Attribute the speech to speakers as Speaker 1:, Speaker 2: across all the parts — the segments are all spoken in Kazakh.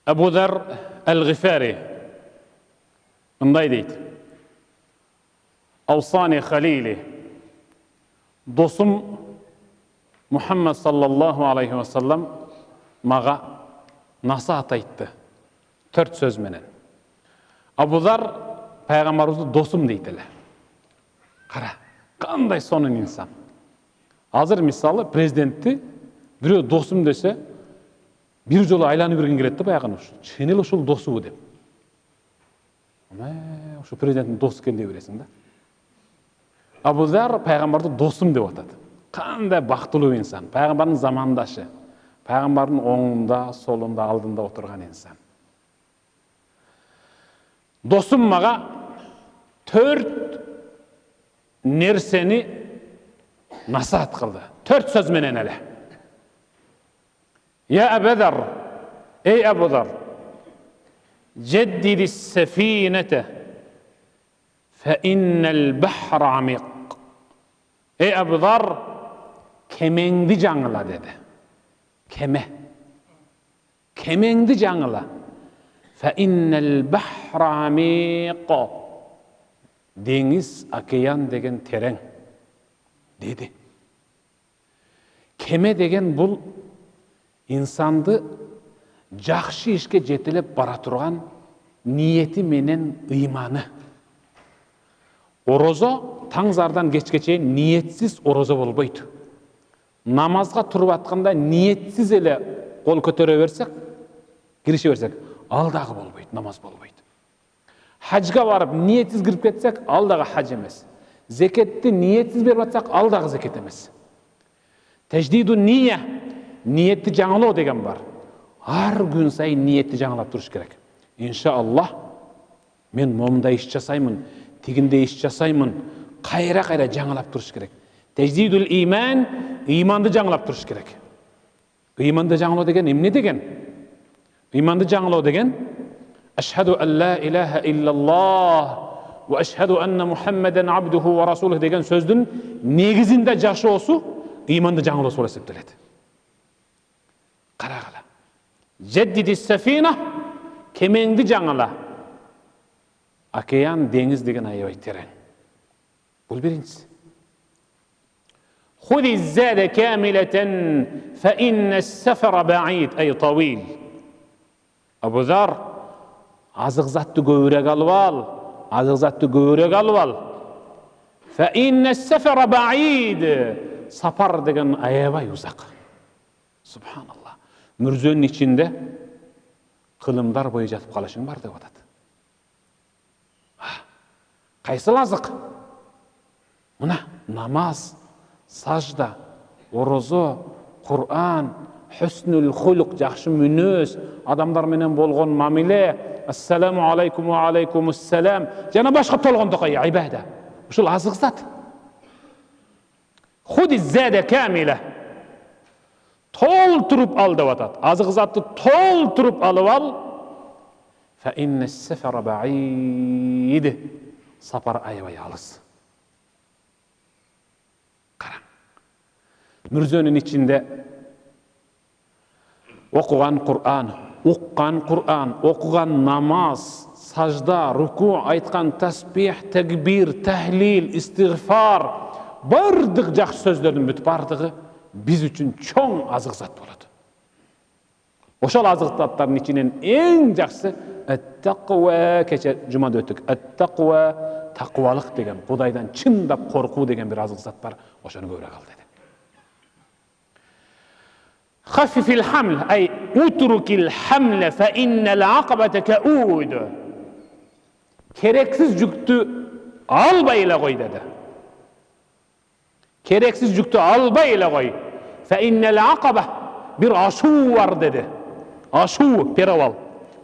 Speaker 1: Ebu Zer el-Gifari mınday deydi. Avsani halili, dostum Muhammed sallallahu aleyhi ve sellem mağa nasihat aytты 4 söz menen. Abu Zer Peygamberimiz dostum deydiler. Qara, qanday sonun insan. Hazır misалы президентті біреу досым десе, bir жолы айланып берген келеді баяғын ушу. Ченел ушул досу бу деп. Ушу президенттин досу екен дей бересиң да. Абу Зар пайгамбарды досум деп атады. Кандай бактылуу инсан, пайгамбардын замандашы, пайгамбардын оңунда, солунда, алдында отурган инсан. Досум мага 4 нерсени насаат кылды. 4 сөз менен эле. يا أبا ذر أي أبو ذر جدد السفينة فإن البحر عميق. أي أبو ذر كمندي جانغلا dedi. Kemendi jangla. فإن البحر عميق. Deniz, океан деген tereң dedi. Keme деген бұл İnsandı жақшы işke жетелеп бара турган ниети менен ыйманы. Орозо таңзардан кечке чейин ниетсиз орозо болбойт. Намазга туруп атканда ниетсиз эле кол көтөрө берсек, кирише берсек, ал дагы болбойт, намаз болбойт. Хажга барып ниетсиз кирип кетсек, ал дагы хаж эмес. Зекетти ниетсиз берип атсак, ал дагы зекет эмес. Теждиду ния, ниетти жаңылоо деген бар. Ар күн сайын ниетти жаңылап туруш керек. Иншаллах, мен момундай иш жасаймын, тигиндей иш жасаймын, кайра жаңылап туруш керек. Теждидул иман, иманды жаңылап туруш керек. Иманды жаңылоо деген эмне деген? Иманды жаңылоо деген ашхаду ан ла илаха иллаллах ва ашхаду анна Мухаммадан абдуху ва расулух деген сөздүн негизинде жашоосу иманды жаңылоосу болуп эсептелет. Qaragala. Ceddidi sefina, kemendi жаңыла. Океан, деңиз деген аябай терең. Бул биринчиси. Худи الزاد كاملة فإن السفر بعيد أي طويل. Абу Зар, азык затты көбүрөөк алып ал, азык затты көбүрөөк алып ал. فإن السفر بعيد. Сапар деген аябай узак. Subhanallah. Мүрзөнүн ичинде кылымдар бою жатып калышың бар деп атат. Кайсыл азык? Мына намаз, сажда, орозо, Кур'ан, хуснул хулук, жакшы мүнөз, адамдар менен болгон мамиле, ассаламу алейкум ва алейкумуссалам, жана башка толгондой ибада. Ушул азык зат. Худи зада камила. Толтуруп ал деп атат. Азык затты толтуруп алып ал. Фа инна сафара баид. Сапар аябай алыс. Караң. Мүрзөнүн ичинде окуган Кур'ан, уккан Кур'ан, окуган намаз, сажда, руку, айткан тасбих, такбир, тахлил, истигфар, бардык жакшы сөздөрдүн бүт бардыгы биз үчүн чоң азык зат болот. Ошол азык заттардын ичинен эң жакшысы ат-тaqwa, кече жумада өттүк. Ат-taqwa, таквалык деген, Кудайдан чындап коркуу деген бир азык зат бар. Ошону көбүрөөк ал деди. Khaffifil haml, ay utrukil hamla fa innal aqabata ka'ud. Kereksiz жүктү албай эле кой dedi. Kereksiz жүктү албай эле кой. Fa innal aqaba, bir aşu var dedi. Aşu, перевал.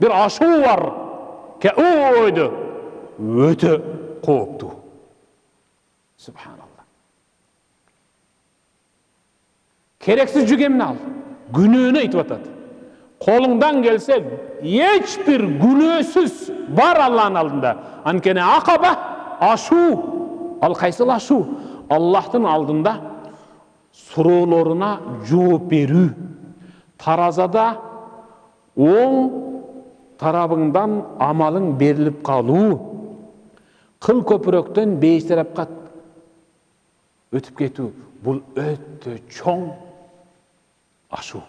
Speaker 1: Bir aşu var. Ka'ud. Öte kooптуу. Subhanallah. Kereksiz жүк эмне ал? Günöөнү айтып атат. Колуңдан келсе, эч бир күнөөсүз бар Аллахтын алдында. Анткени акаба ашу. Ал кайсыл ашу? Аллахтын алдында суроолоруна жооп берүү. Таразада оң тарабыңдан амалың беріліп қалу, қыл көпірөктен бейіш тарапқа өтіп кету, бұл өте чоң ашу.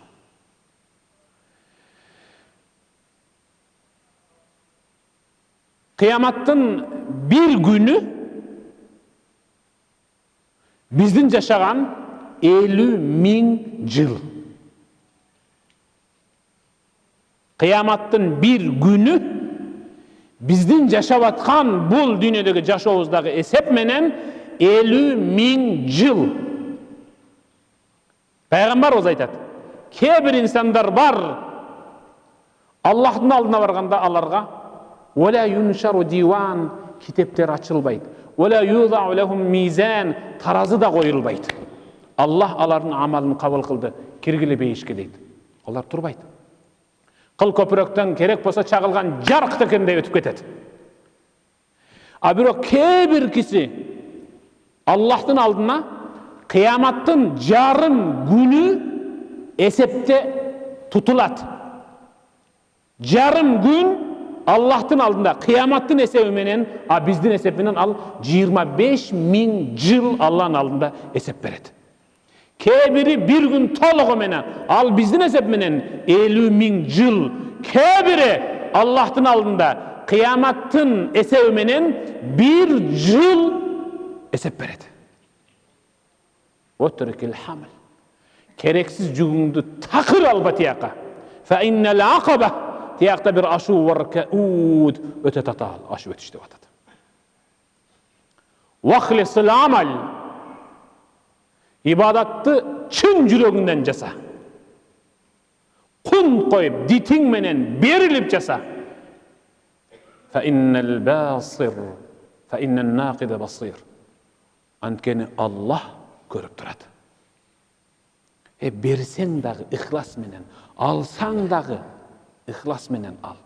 Speaker 1: Қияматтың бір күні біздің жашаған 50.000 жыл. Қияматтың бір күні біздің жашап атқан бұл дүниедегі жашауыздағы есеп менен 50.000 жыл. Пайғамбар өзі айтады, кейбір инсандар бар, Аллахтың алдына барғанда аларға «Уәлә юншару диван» китептер açılбайды. «Уәлә юзау лахум мизан» таразы да қойылбайды. Аллах алардың амалын қабыл қылды, кергілі бейішке дейді. Олар тұрбайды. Қыл көпірөктен керек болса чағылған жарық текенде өтіп кетеді. А бирок кейбір кісі Аллахтың алдына қияматтың жарым күні есепте тұтылады. Жарым күн Аллахтың алдында қияматтың есебіменен, а біздің есебіменен ал 25.000 жыл Аллахның алдында есеп береді. Кейбірі бір күн толығыменен, ал біздің есебіменен 50.000 жыл. Кейбірі Аллахтың алдында қияматтың есебіменен бір жыл есеп береді. Отрикил хамл. Керексіз жүгіңді тақыр алба тияққа. Фа иннал ақаба. Тияқта бір ашу варкауд өте татал ашу өтішті батады. Вахлисыл амал. Ибадатты чын жүрегіңден жаса. Құн қойып, дитің менен беріліп жаса. Фа иннал басир. Фа иннан нақида басир. Анткені Аллах көріп тұрады. Берсең дағы ихлас менен, алсаң дағы ихлас менен ал.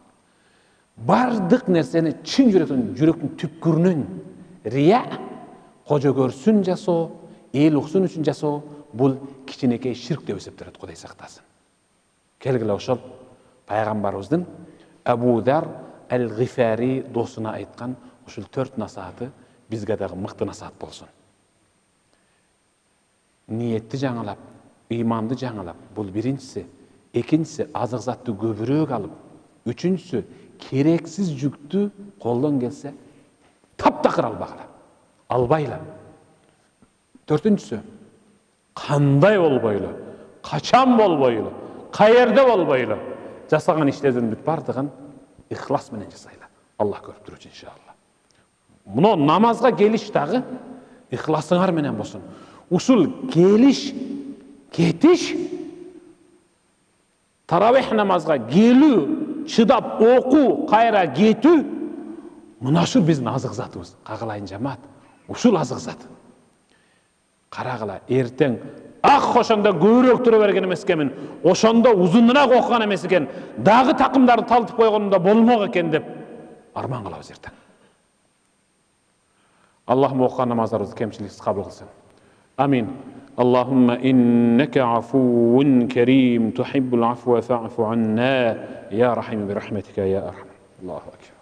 Speaker 1: Бардық нәрсені чын жүректің түпкірінен рия, қожа көрсін жасо, ел ұқсын үшін жасо, бұл кичинекей ширк деп есептеледі, Құдай сақтасын. Келгілі ошол пайғамбарыбыздың Абу Зар әл-Ғифари досына айтқан ошол 4 насааты бізге дағы мықты насаат болсын. Ниетті жаңалап, иманды жаңалап, бұл біріншісі. Екіншісі, азық затты көбірек алып. Үшіншісі, керексіз жүкті қолдан келсе, тап-тақыр албайлы. Төртіншісі, қандай болбайлы, қачан болбайлы, қайерде болбайлы. Жасаған іштерден бүт бардығын ихлас менен жасайлы. Аллах көріп тұр үшін, иншалла. Мұны намазға келіш дағы ихласыңар менен болсын. Усул келіш, кетіш, таравих намазға келу, чыдап оқу, қайра кету, мұнашу біздің азық затымыз. Қағылайын жамаат, усул азық заты. Қарағыла, ертең ақ ошанда көбірек тұры берген емес екен, ошанда ұзынырақ оқыған емес екен, дағы тақымдарды талтып қойғанында болмақ екен деп арман қылабыз ертең. Аллахым оқыған намаздарымызды кемшіліксіз қабыл қылсын. آمين. اللهم إنك عفو كريم تحب العفو فاعف عنا يا رحيم برحمتك يا أرحم. الله أكبر.